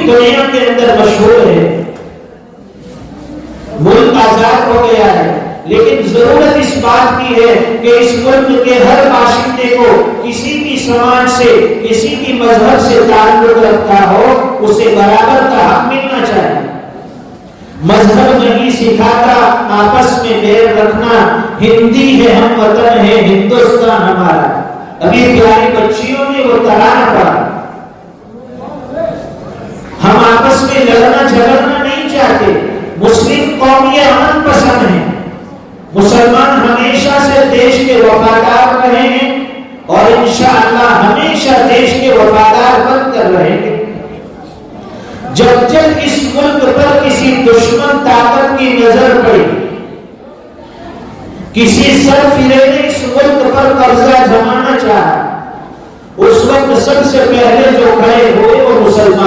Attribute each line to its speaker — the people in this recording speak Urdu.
Speaker 1: دنیا کے اندر مشہور ہے، ملک آزاد ہو گیا ہے، لیکن ضرورت اس بات کی ہے کہ اس ملک کے ہر باشندے کو کسی بھی سماج سے، کسی بھی مذہب سے تعلق رکھتا ہو، اسے برابر کا حق ملنا چاہیے۔ مذہب نہیں سکھاتا آپس میں بیر رکھنا، ہندی ہے ہم وطن ہے ہندوستان ہمارا۔ ابھی پیاری بچیوں نے وہ ترانہ پڑھا۔ ہم آپس میں لڑنا جھگڑنا نہیں چاہتے، مسلم قوم یہ امن پسند ہے، مسلمان ہمیشہ سے دیش کے وفادار رہے ہیں اور انشاءاللہ ہمیشہ دیش کے وفادار بن کر رہیں گے۔ جب جب اس ملک پر کسی دشمن طاقت کی نظر پڑی، کسی سرفرے نے اس ملک پر قبضہ جمانا چاہا، اس وقت سب سے پہلے جو کھڑے ہوئے وہ مسلمان